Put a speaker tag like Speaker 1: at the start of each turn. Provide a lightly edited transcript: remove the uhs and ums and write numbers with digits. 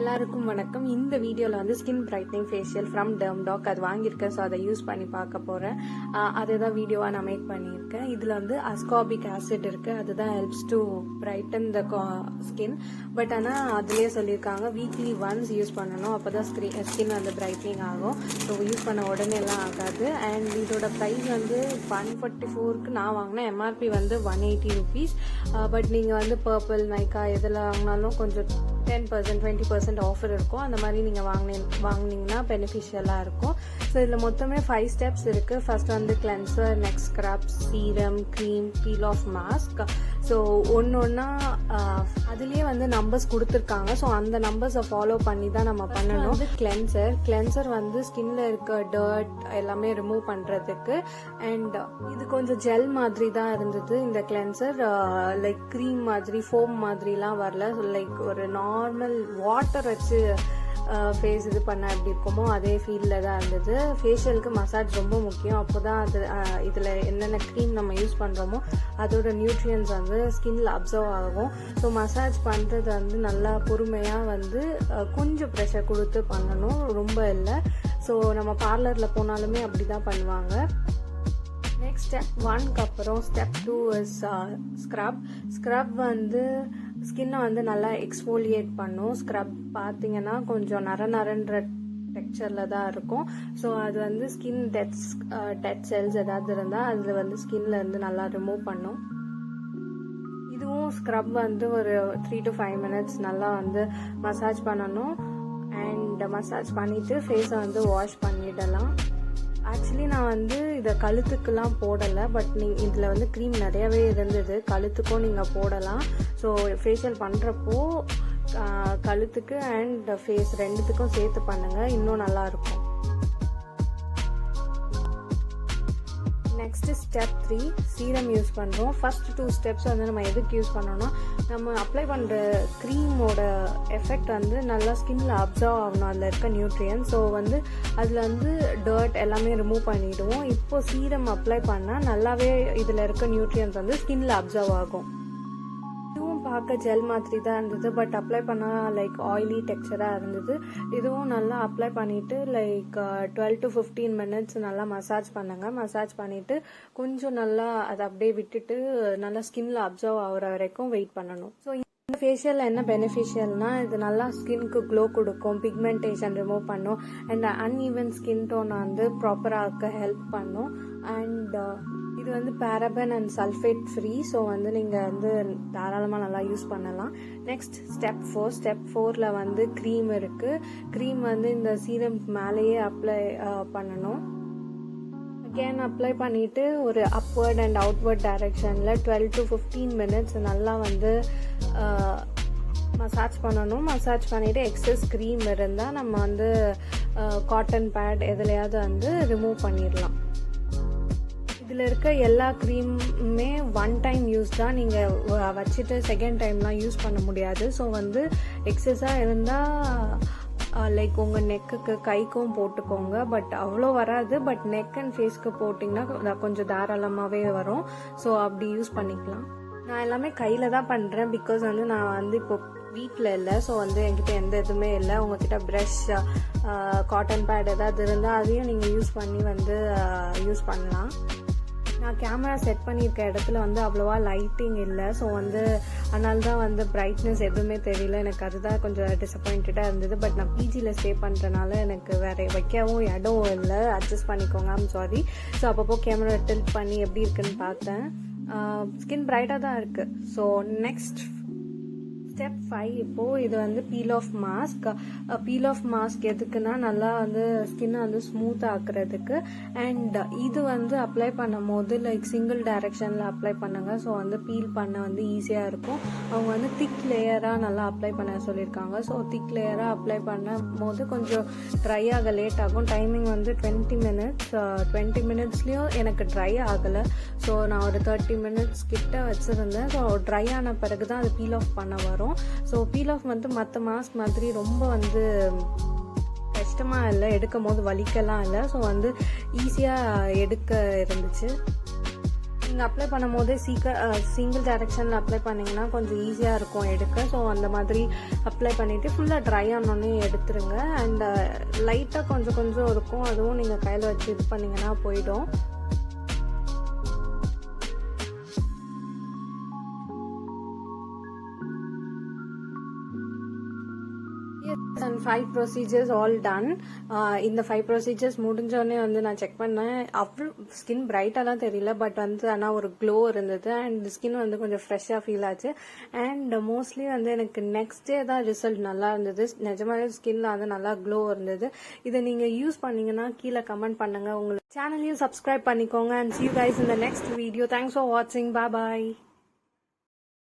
Speaker 1: எல்லாருக்கும் வணக்கம். இந்த வீடியோவில் வந்து skin brightening facial from Dermdoc அது வாங்கியிருக்கேன். ஸோ அதை யூஸ் பண்ணி பார்க்க போகிறேன். அதுதான் வீடியோவாக நான் மேக் பண்ணியிருக்கேன். இதில் வந்து அஸ்கார்பிக் ஆசிட் இருக்குது. அதுதான் helps to Brayton the skin. But ஆனால் அதுலேயே சொல்லியிருக்காங்க வீக்லி ஒன்ஸ் யூஸ் பண்ணணும், அப்போ தான் ஸ்கின் வந்து பிரைட்னிங் ஆகும். ஸோ யூஸ் பண்ண உடனே எல்லாம் ஆகாது. அண்ட் இதோட ப்ரைஸ் வந்து 144க்கு நான் வாங்கினேன். எம்ஆர்பி வந்து 180 rupees. பட் நீங்கள் வந்து பர்பிள் நைக்கா எதில் வாங்கினாலும் கொஞ்சம் 10% 20% ஆஃபர் இருக்கும். அந்த மாதிரி நீங்கள் வாங்கினீங்கன்னா பெனிஃபிஷியலாக இருக்கும். ஸோ இதில் மொத்தமே 5 ஸ்டெப்ஸ் இருக்குது. ஃபர்ஸ்ட் வந்து cleanser, next scrub, serum, cream, peel off mask. So ஒன்றா அதுலேயே வந்து நம்பர்ஸ் கொடுத்துருக்காங்க. ஸோ அந்த நம்பர்ஸை ஃபாலோ பண்ணி தான் நம்ம பண்ணணும். வந்து கிளென்சர் வந்து ஸ்கின்ல இருக்க டர்ட் எல்லாமே ரிமூவ் பண்ணுறதுக்கு. அண்ட் இது கொஞ்சம் ஜெல் மாதிரி தான் இருந்தது. இந்த கிளென்சர் லைக் க்ரீம் மாதிரி ஃபோம் மாதிரிலாம் வரல. லைக் ஒரு நார்மல் வாட்டர் வச்சு ஃபேஸ் இது பண்ணால் எப்படி இருக்குமோ அதே ஃபீலில் தான் இருந்தது. ஃபேஷியலுக்கு மசாஜ் ரொம்ப முக்கியம். அப்போ தான் அது இதில் என்னென்ன க்ரீம் நம்ம யூஸ் பண்ணுறோமோ அதோட நியூட்ரியன்ஸ் வந்து ஸ்கின்ல அப்சர்வ் ஆகும். ஸோ மசாஜ் பண்ணுறது வந்து நல்லா பொறுமையாக வந்து கொஞ்சம் ப்ரெஷர் கொடுத்து பண்ணணும், ரொம்ப இல்லை. ஸோ நம்ம பார்லரில் போனாலுமே அப்படி தான் பண்ணுவாங்க. நெக்ஸ்ட் ஸ்டெப் 1க்கு அப்புறம் ஸ்டெப் 2 இஸ் ஸ்க்ரப் வந்து ஸ்கின்னை வந்து நல்லா எக்ஸ்ஃபோலியேட் பண்ணும். ஸ்க்ரப் பார்த்தீங்கன்னா கொஞ்சம் நரன்ற டெக்ஸ்சரில் தான் இருக்கும். ஸோ அது வந்து ஸ்கின் டெட் செல்ஸ் ஏதாவது இருந்தால் அதில் வந்து ஸ்கின்ல இருந்து நல்லா ரிமூவ் பண்ணும். இதுவும் ஸ்க்ரப் வந்து ஒரு 3 to 5 minutes நல்லா வந்து மசாஜ் பண்ணணும். அண்ட் மசாஜ் பண்ணிவிட்டு ஃபேஸை வந்து வாஷ் பண்ணிடலாம். ஆக்சுவலி நான் வந்து இதை கழுத்துக்கெல்லாம் போடலை. பட் நீங்கள் இதில் வந்து க்ரீம் நிறையவே இருந்தது. கழுத்துக்கும் நீங்கள் போடலாம். ஸோ ஃபேஷியல் பண்ணுறப்போ கழுத்துக்கு அண்ட் ஃபேஸ் ரெண்டுத்துக்கும் சேர்த்து பண்ணுங்கள், இன்னும் நல்லாயிருக்கும். நெக்ஸ்ட் ஸ்டெப் 3 சீரம் யூஸ் பண்ணுறோம். ஃபர்ஸ்ட் 2 ஸ்டெப்ஸ் வந்து நம்ம எதுக்கு யூஸ் பண்ணோம்னா, நம்ம அப்ளை பண்ணுற க்ரீமோட எஃபெக்ட் வந்து நல்லா ஸ்கின்ல அப்சர்வ் ஆகணும், அதில் இருக்க நியூட்ரியன்ஸ். ஸோ வந்து அதில் வந்து டர்ட் எல்லாமே ரிமூவ் பண்ணிவிடுவோம். இப்போ சீரம் அப்ளை பண்ணால் நல்லாவே இதில் இருக்க நியூட்ரியன்ஸ் வந்து ஸ்கின்ல அப்சர்வ் ஆகும். இதுவும் பார்க்க ஜெல் மாதிரி தான் இருந்தது. பட் அப்ளை பண்ணால் லைக் ஆயிலி டெக்ஸ்சராக இருந்தது. இதுவும் நல்லா அப்ளை பண்ணிவிட்டு லைக் 12 to 15 minutes நல்லா மசாஜ் பண்ணுங்கள். மசாஜ் பண்ணிவிட்டு கொஞ்சம் நல்லா அதை அப்படியே விட்டுட்டு நல்லா ஸ்கின்ல அப்சர்வ் ஆகிற வரைக்கும் வெயிட் பண்ணணும். ஸோ இந்த ஃபேஷியல் என்ன பெனிஃபிஷியல்னா, இது நல்லா ஸ்கின்க்கு க்ளோ கொடுக்கும், பிக்மெண்டேஷன் ரிமூவ் பண்ணும், அண்ட் அன்ஈவன் ஸ்கின் டோனை வந்து ப்ராப்பராக ஹெல்ப் பண்ணும். அண்ட் இது வந்து paraben and sulphate free. So வந்து நீங்கள் வந்து தாராளமாக நல்லா யூஸ் பண்ணலாம். நெக்ஸ்ட் ஸ்டெப் 4ல வந்து க்ரீம் இருக்குது. க்ரீம் வந்து இந்த சீரம் மேலேயே அப்ளை பண்ணணும். அகேன் அப்ளை பண்ணிவிட்டு ஒரு அப்வர்ட் அண்ட் அவுட்வர்ட் டைரெக்ஷனில் 12 to 15 minutes நல்லா வந்து மசாஜ் பண்ணணும். மசாஜ் பண்ணிவிட்டு எக்ஸஸ் க்ரீம் இருந்தால் நம்ம வந்து காட்டன் பேட் எதுலையாவது வந்து ரிமூவ் பண்ணிடலாம். இதில் இருக்க எல்லா க்ரீமுமே 1 time யூஸ் தான். நீங்கள் வச்சுட்டு செகண்ட் டைம்லாம் யூஸ் பண்ண முடியாது. ஸோ வந்து எக்ஸஸாக இருந்தால் லைக் உங்கள் நெக்குக்கு கைக்கும் போட்டுக்கோங்க. பட் அவ்வளோ வராது. பட் நெக் அண்ட் ஃபேஸ்க்கு போட்டிங்கன்னா கொஞ்சம் தாராளமாகவே வரும். ஸோ அப்படி யூஸ் பண்ணிக்கலாம். நான் எல்லாமே கையில் தான் பண்ணுறேன். பிகாஸ் வந்து நான் வந்து இப்போ வீட்டில் இல்லை. ஸோ வந்து என்கிட்ட எந்த இதுவுமே இல்லை. உங்ககிட்ட ப்ரஷ், காட்டன் பேட் ஏதாவது இருந்தால் அதையும் நீங்கள் யூஸ் பண்ணி வந்து யூஸ் பண்ணலாம். நான் கேமரா செட் பண்ணியிருக்க இடத்துல வந்து அவ்வளோவா லைட்டிங் இல்லை. ஸோ வந்து அதனால தான் வந்து பிரைட்னஸ் எதுவுமே தெரியல. எனக்கு அதுதான் கொஞ்சம் டிசப்பாயிண்டடாக இருந்தது. பட் நான் பிஜியில் ஸ்டே பண்ணுறதுனால எனக்கு வேறு வைக்கவும் இடம் இல்லை. அட்ஜஸ்ட் பண்ணிக்கோங்க, ஐம் சாரி. ஸோ அப்பப்போ கேமரா டில்ட் பண்ணி எப்படி இருக்குன்னு பார்த்தேன். ஸ்கின் பிரைட்டாக தான் இருக்குது. ஸோ நெக்ஸ்ட் ஸ்டெப் 5 இப்போது இது வந்து பீல் ஆஃப் மாஸ்க் எதுக்குன்னா நல்லா வந்து ஸ்கின்னை வந்து ஸ்மூத் ஆக்குறதுக்கு. அண்ட் இது வந்து அப்ளை பண்ணும் போது லைக் சிங்கிள் டைரெக்ஷனில் அப்ளை பண்ணுங்க. ஸோ வந்து பீல் பண்ண வந்து ஈஸியாக இருக்கும். அவங்க வந்து திக் லேயராக நல்லா அப்ளை பண்ண சொல்லியிருக்காங்க. ஸோ திக் லேயராக அப்ளை பண்ணும் போது கொஞ்சம் ட்ரை ஆக லேட் ஆகும். டைமிங் வந்து 20 minutes. 20 minutesலேயும் எனக்கு ட்ரை ஆகலை. ஸோ நான் ஒரு 30 minutes கிட்ட வச்சுருந்தேன். ஸோ ட்ரை ஆன பிறகு தான் அது பீல் ஆஃப் பண்ண வரும். ஸோ பீல் ஆஃப் வந்து மற்ற மாஸ்க் மாதிரி ரொம்ப வந்து கஷ்டமாக இல்லை, எடுக்கும் போது வலிக்கலாம் இல்லை. ஸோ வந்து ஈஸியாக எடுக்க இருந்துச்சு. நீங்கள் அப்ளை பண்ணும் போதே சிங்கிள் டைரக்ஷனில் அப்ளை பண்ணிங்கன்னா கொஞ்சம் ஈஸியாக இருக்கும் எடுக்க. ஸோ அந்த மாதிரி அப்ளை பண்ணிவிட்டு ஃபுல்லாக ட்ரை ஆனோடனே எடுத்துருங்க. அண்ட் லைட்டாக கொஞ்சம் கொஞ்சம் இருக்கும், அதுவும் நீங்கள் கையில் வச்சு இது பண்ணிங்கன்னா போயிடும். And 5 procedures all done. இந்த 5 procedures முடிஞ்சோடனே வந்து நான் செக் பண்ணேன். அவ்வளோ ஸ்கின் பிரைட்டாலாம் தெரியல, பட் வந்து ஆனால் ஒரு க்ளோ இருந்தது. அண்ட் ஸ்கின் வந்து கொஞ்சம் ஃப்ரெஷ்ஷாக ஃபீல் ஆச்சு. அண்ட் மோஸ்ட்லி வந்து எனக்கு நெக்ஸ்ட் டே தான் ரிசல்ட் நல்லா இருந்தது. நிஜமாவே ஸ்கின்ல வந்து நல்லா க்ளோ இருந்தது. இதை நீங்கள் யூஸ் பண்ணீங்கன்னா கீழே கமெண்ட் பண்ணுங்க. உங்களுக்கு சேனலையும் சப்ஸ்கிரைப் பண்ணிக்கோங்க. And see you guys in the next video. Thanks for watching. Bye bye.